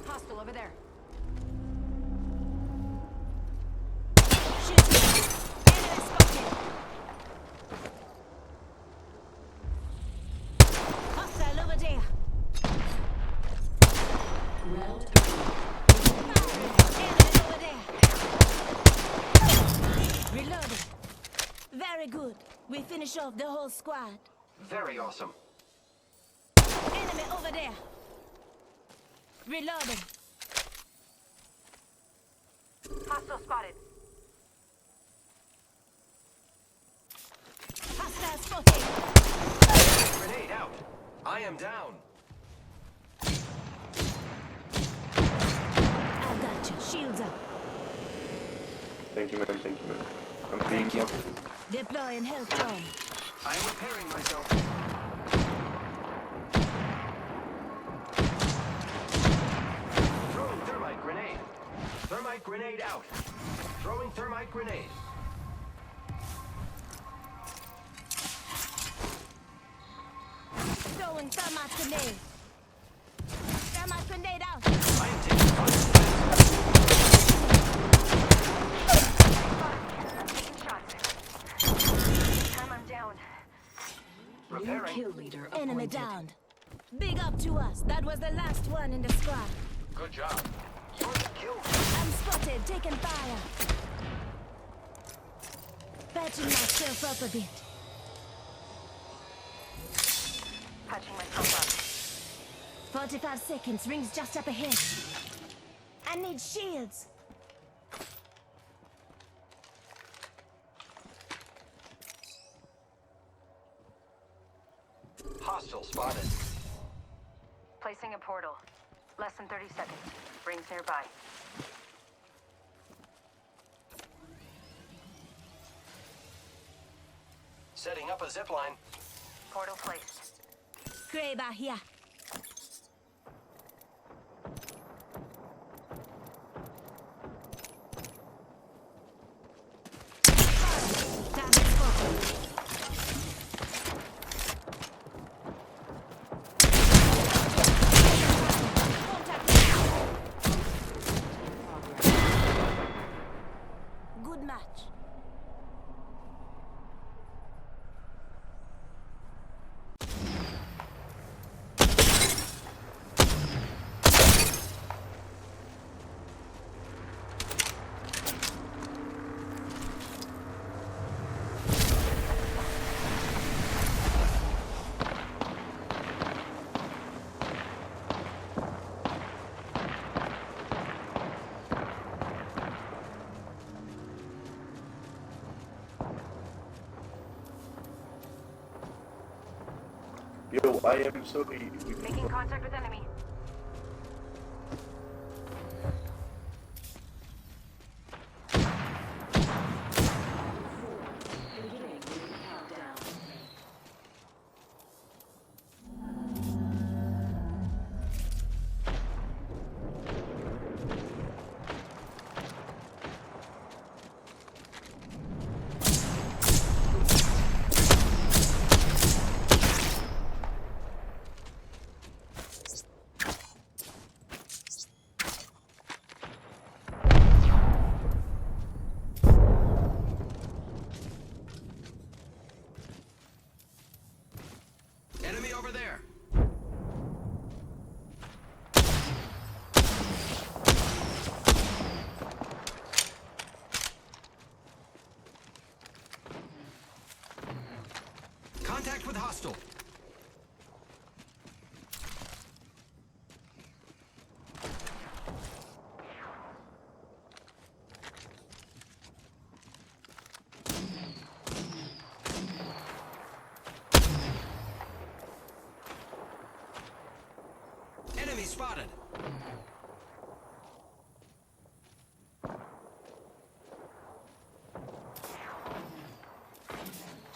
Hostile over there. Very good. We finish off the whole squad. Very awesome. Enemy over there. Reloading. Hostile spotted. Hostile spotted. Grenade out. I am down. I got you. Shields up. Thank you, man. Thank you, man. I'm being careful. Deploying health drone. I am repairing myself. Throwing thermite grenade. Thermite grenade out. Throwing thermite grenade. Throwing thermite grenade. Thermite grenade out. I am taking fire. Repairing. Kill leader Enemy appointed. downed. Big up to us. That was the last one in the squad. Good job. You're the kill. I'm spotted. Taking fire. Patching myself up a bit. Patching myself up. 45 seconds. Rings just up ahead. I need shields. Hostile spotted. Placing a portal. Less than 30 seconds. Rings nearby. Setting up a zipline. Portal placed. Graber here. Target spotted. Good match. Yo, I am sorry. Making contact with enemy. Enemy over there. Contact with hostile. Enemy spotted.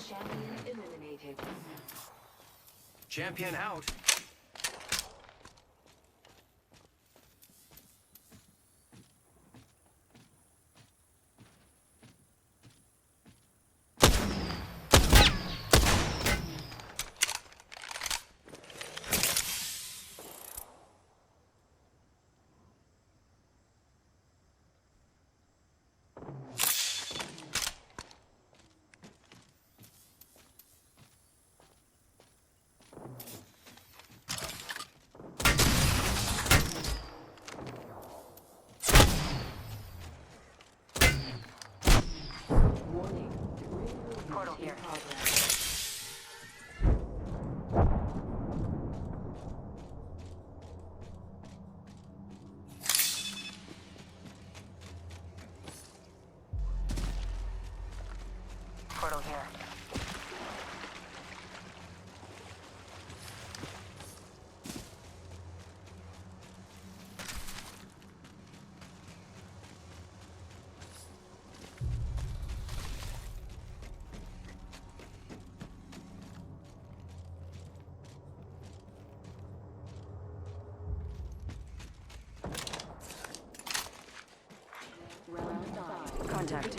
Champion eliminated. Champion out. portal here. Contact.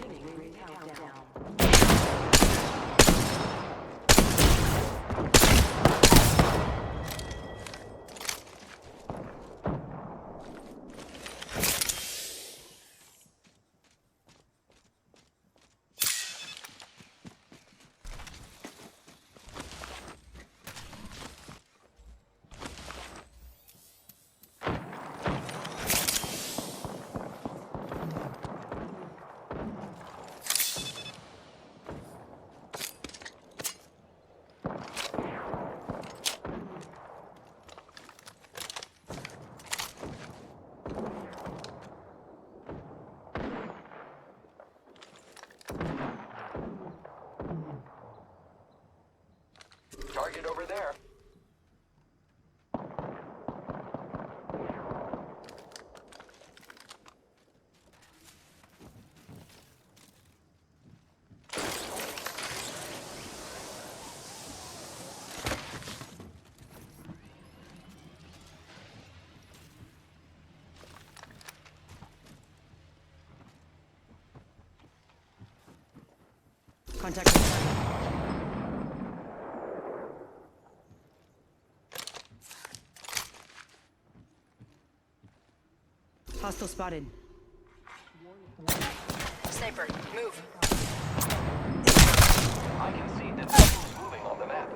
Target over there. Contact. Hostile spotted. Sniper, move. I can see that something's moving on the map.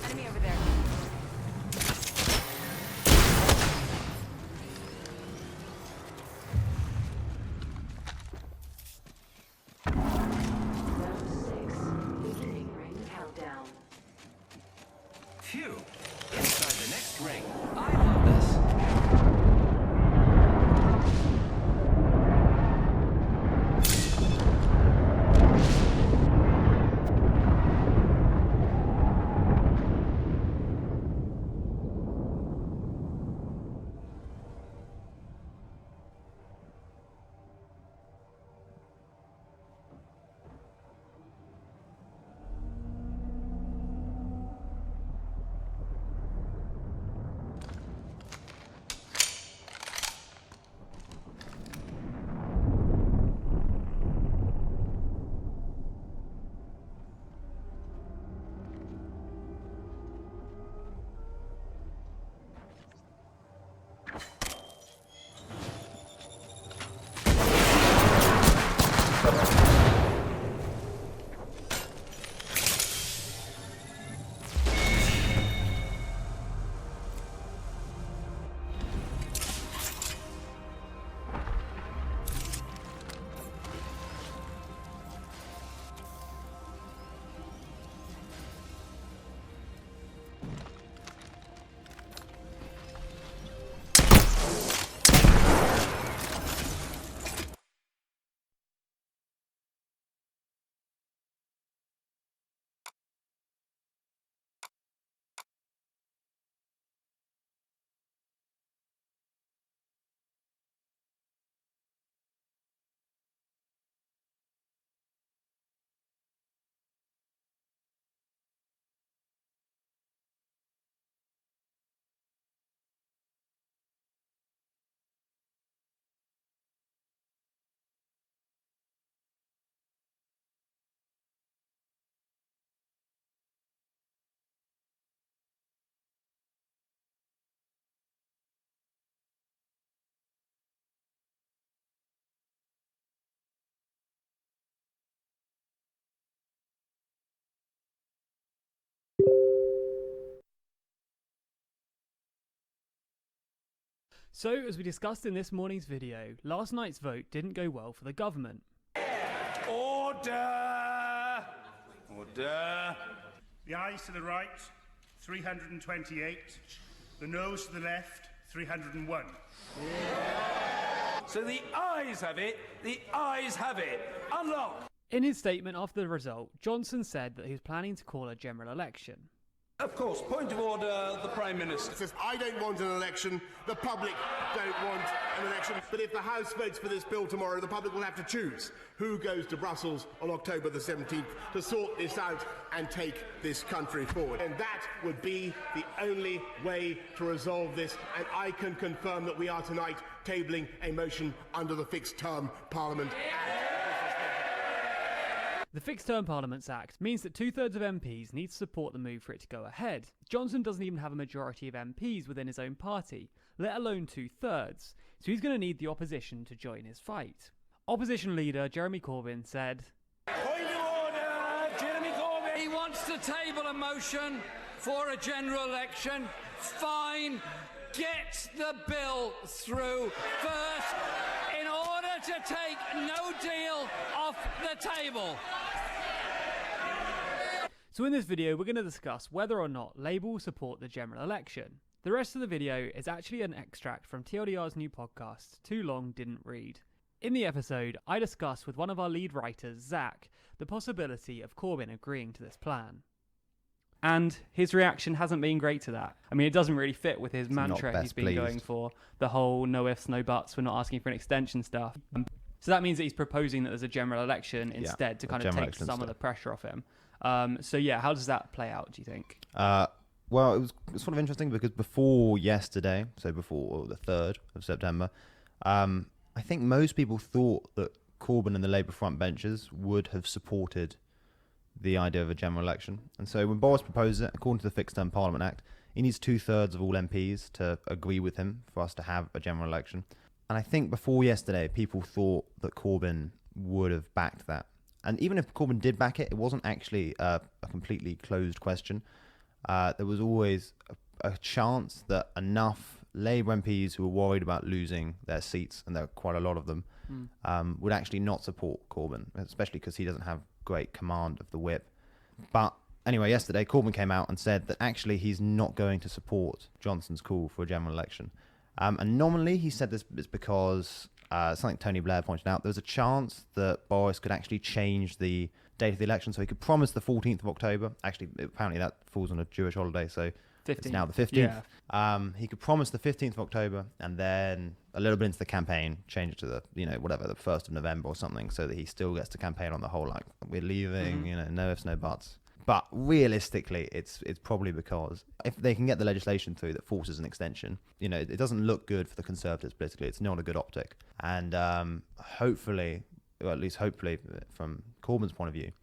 Enemy over there. Phew. Inside the next ring. I love this. So, as we discussed in this morning's video, last night's vote didn't go well for the government. Order! Order! Order! The ayes to the right, 328. The noes to the left, 301. So the ayes have it. The ayes have it. Unlock! In his statement after the result, Johnson said that he was planning to call a general election. Of course, point of order, the Prime Minister. Says, I don't want an election, the public don't want an election, but if the House votes for this bill tomorrow, the public will have to choose who goes to Brussels on October the 17th to sort this out and take this country forward. And that would be the only way to resolve this, and I can confirm that we are tonight tabling a motion under the Fixed Term Parliament Act. The Fixed Term Parliaments Act means that 2/3 of MPs need to support the move for it to go ahead. Johnson doesn't even have a majority of MPs within his own party, let alone 2/3, so he's going to need the opposition to join his fight. Opposition leader Jeremy Corbyn said, Point of order, Jeremy Corbyn. He wants to table a motion for a general election. Fine. Get the bill through first in order to take no deal off the table. So in this video we're going to discuss whether or not Labour will support the general election. The rest of the video is actually an extract from TLDR's new podcast, Too Long Didn't Read. In the episode, I discuss with one of our lead writers, Zach, the possibility of Corbyn agreeing to this plan. And his reaction hasn't been great to that. I mean, it doesn't really fit with his mantra he's been going for, the whole no ifs, no buts, we're not asking for an extension stuff. So that means that he's proposing that there's a general election instead to kind of take some of the pressure off him. So yeah, how does that play out, do you think? Well, it was sort of interesting because before yesterday, so before the 3rd of September, I think most people thought that Corbyn and the Labour front benches would have supported the idea of a general election. And so when Boris proposed it, according to the Fixed Term Parliament Act, he needs 2/3 of all MPs to agree with him for us to have a general election. And I think before yesterday, people thought that Corbyn would have backed that. And even if Corbyn did back it, it wasn't actually a completely closed question. There was always a chance that enough Labour MPs who were worried about losing their seats, and there are quite a lot of them, would actually not support Corbyn, especially because he doesn't have great command of the whip. But anyway, yesterday Corbyn came out and said that actually he's not going to support Johnson's call for a general election. And nominally he said this is because something Tony Blair pointed out, there was a chance that Boris could actually change the date of the election, so he could promise the 14th of October. Actually, apparently that falls on a Jewish holiday, so 15th. It's now the 15th. Yeah. He could promise the 15th of October, and then a little bit into the campaign, change it to the, the 1st of November or something, so that he still gets to campaign on the whole, like, we're leaving, no ifs, no buts. But realistically, it's probably because if they can get the legislation through that forces an extension, it doesn't look good for the Conservatives politically. It's not a good optic. And hopefully, or at least hopefully from Corbyn's point of view,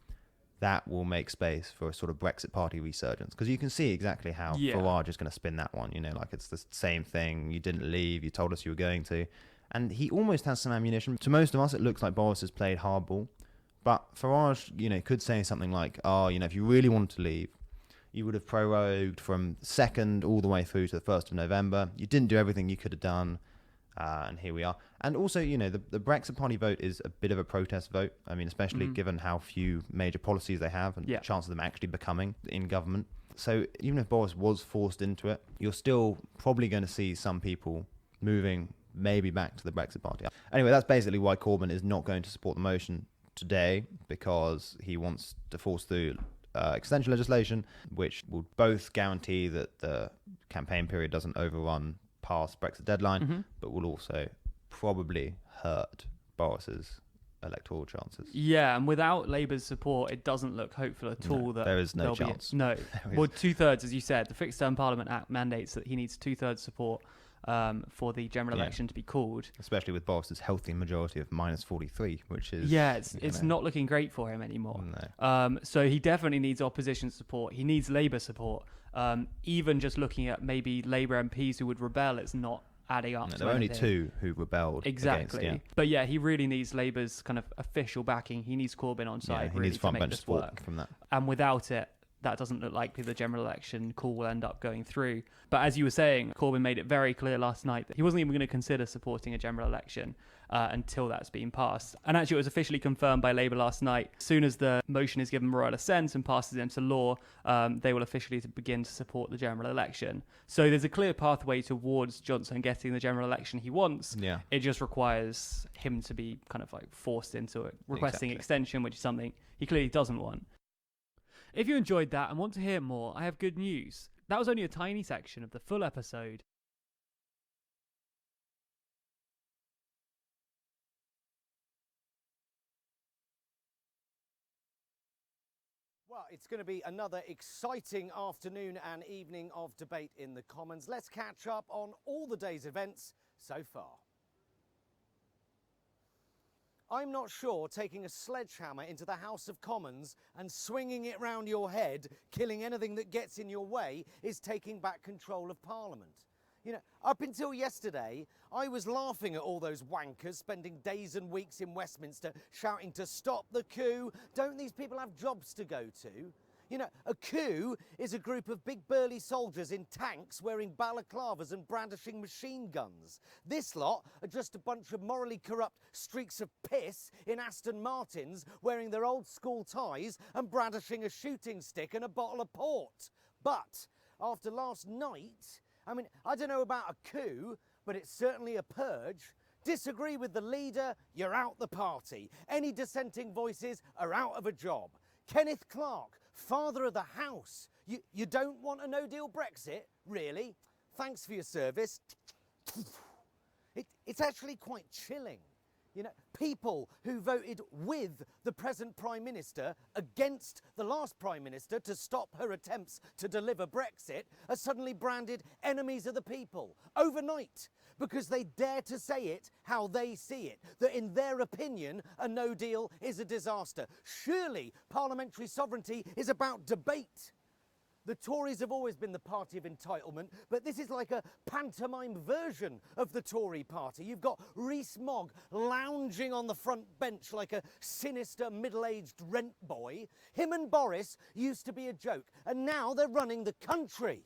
that will make space for a sort of Brexit party resurgence. Because you can see exactly how Farage is going to spin that one. Like it's the same thing. You didn't leave. You told us you were going to. And he almost has some ammunition. To most of us, it looks like Boris has played hardball. But Farage, could say something like, if you really wanted to leave, you would have prorogued from 2nd all the way through to the 1st of November. You didn't do everything you could have done. And here we are. And also, the Brexit Party vote is a bit of a protest vote. I mean, especially given how few major policies they have and the chance of them actually becoming in government. So even if Boris was forced into it, you're still probably going to see some people moving maybe back to the Brexit Party. Anyway, that's basically why Corbyn is not going to support the motion today, because he wants to force through extension legislation, which will both guarantee that the campaign period doesn't overrun past Brexit deadline, but will also probably hurt Boris's electoral chances. Yeah, and without Labour's support, it doesn't look hopeful at all that there is no chance. No. Well, 2/3, as you said, the Fixed Term Parliament Act mandates that he needs 2/3 support for the general election to be called. Especially with Boris's healthy majority of -43, which is... Yeah, it's not looking great for him anymore. No. So he definitely needs opposition support. He needs Labour support. Even just looking at maybe Labour MPs who would rebel, it's not adding up. There are only 2 who rebelled. Exactly. But yeah, he really needs Labour's kind of official backing. He needs Corbyn on side. He needs front bench support from that. And without it, that doesn't look like the general election call will end up going through. But as you were saying, Corbyn made it very clear last night that he wasn't even going to consider supporting a general election until that's been passed. And actually, it was officially confirmed by Labour last night. As soon as the motion is given royal assent and passes into law, they will officially begin to support the general election. So there's a clear pathway towards Johnson getting the general election he wants. Yeah. It just requires him to be kind of like forced into it, requesting extension, which is something he clearly doesn't want. If you enjoyed that and want to hear more, I have good news. That was only a tiny section of the full episode. Well, it's going to be another exciting afternoon and evening of debate in the Commons. Let's catch up on all the day's events so far. I'm not sure taking a sledgehammer into the House of Commons and swinging it round your head, killing anything that gets in your way, is taking back control of Parliament. You know, up until yesterday, I was laughing at all those wankers spending days and weeks in Westminster shouting to stop the coup. Don't these people have jobs to go to? You know, a coup is a group of big burly soldiers in tanks wearing balaclavas and brandishing machine guns. This lot are just a bunch of morally corrupt streaks of piss in Aston Martins wearing their old school ties and brandishing a shooting stick and a bottle of port. But after last night, I mean, I don't know about a coup, but it's certainly a purge. Disagree with the leader, you're out the party. Any dissenting voices are out of a job. Kenneth Clarke, Father of the House. You don't want a no-deal Brexit? Really? Thanks for your service. It's actually quite chilling. You know, people who voted with the present Prime Minister against the last Prime Minister to stop her attempts to deliver Brexit are suddenly branded enemies of the people overnight because they dare to say it how they see it, that in their opinion a no deal is a disaster. Surely parliamentary sovereignty is about debate. The Tories have always been the party of entitlement, but this is like a pantomime version of the Tory party. You've got Rees-Mogg lounging on the front bench like a sinister middle-aged rent boy. Him and Boris used to be a joke, and now they're running the country.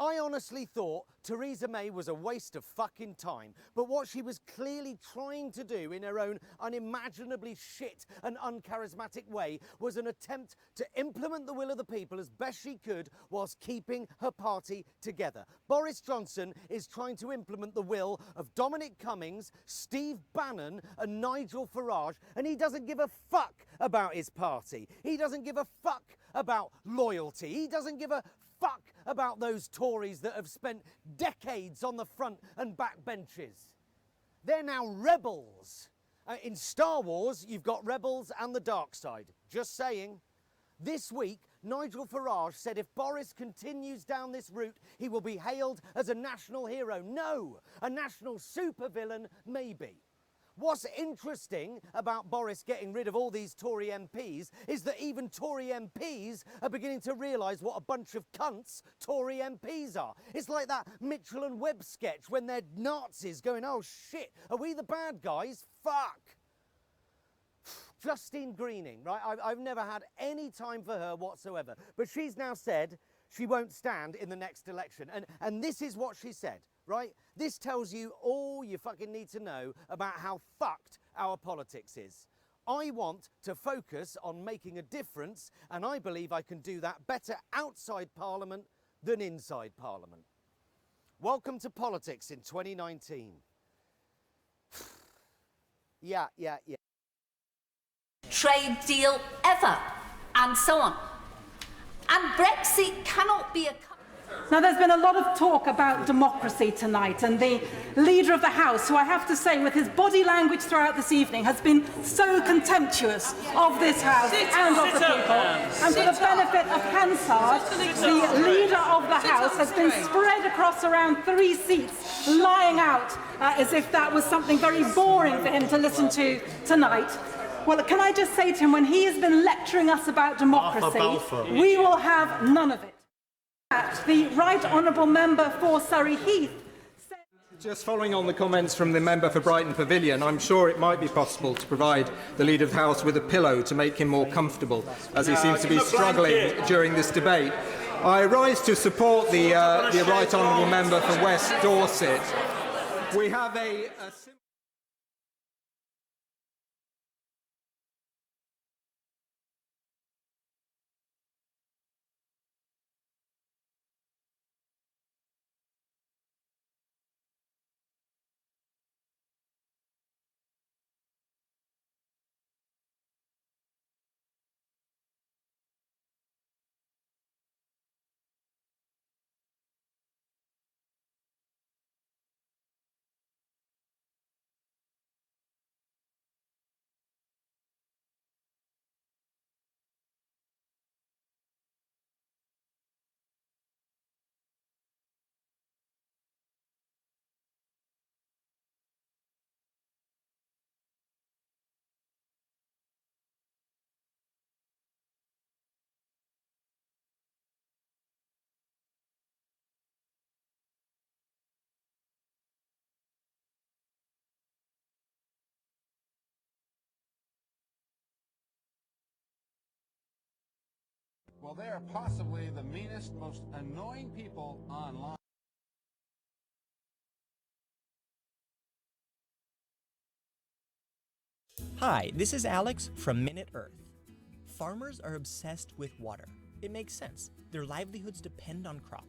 I honestly thought Theresa May was a waste of fucking time, but what she was clearly trying to do in her own unimaginably shit and uncharismatic way was an attempt to implement the will of the people as best she could whilst keeping her party together. Boris Johnson is trying to implement the will of Dominic Cummings, Steve Bannon and Nigel Farage, and he doesn't give a fuck about his party. He doesn't give a fuck about loyalty. He doesn't give a fuck about those Tories that have spent decades on the front and back benches. They're now rebels. In Star Wars, you've got rebels and the dark side. Just saying. This week, Nigel Farage said if Boris continues down this route, he will be hailed as a national hero. No, a national supervillain, maybe. What's interesting about Boris getting rid of all these Tory MPs is that even Tory MPs are beginning to realise what a bunch of cunts Tory MPs are. It's like that Mitchell and Webb sketch when they're Nazis going, oh shit, are we the bad guys? Fuck. Justine Greening, right? I've never had any time for her whatsoever, but she's now said she won't stand in the next election. And this is what she said. Right? This tells you all you fucking need to know about how fucked our politics is. I want to focus on making a difference, and I believe I can do that better outside Parliament than inside Parliament. Welcome to politics in 2019. Yeah. Trade deal ever, and so on. And Brexit cannot be a... Now, there's been a lot of talk about democracy tonight, and the Leader of the House, who I have to say, with his body language throughout this evening, has been so contemptuous of this House and of the people. And for the benefit of Hansard, the Leader of the House has been spread across around 3 seats, lying out as if that was something very boring for him to listen to tonight. Well, can I just say to him, when he has been lecturing us about democracy, we will have none of it. The Right Honourable Member for Surrey Heath said... Just following on the comments from the member for Brighton Pavilion, I'm sure it might be possible to provide the Leader of the House with a pillow to make him more comfortable, as he seems to be struggling during this debate. I rise to support the Right Honourable Member for West Dorset. We have a Well, they are possibly the meanest, most annoying people online. Hi, this is Alex from Minute Earth. Farmers are obsessed with water. It makes sense. Their livelihoods depend on crops.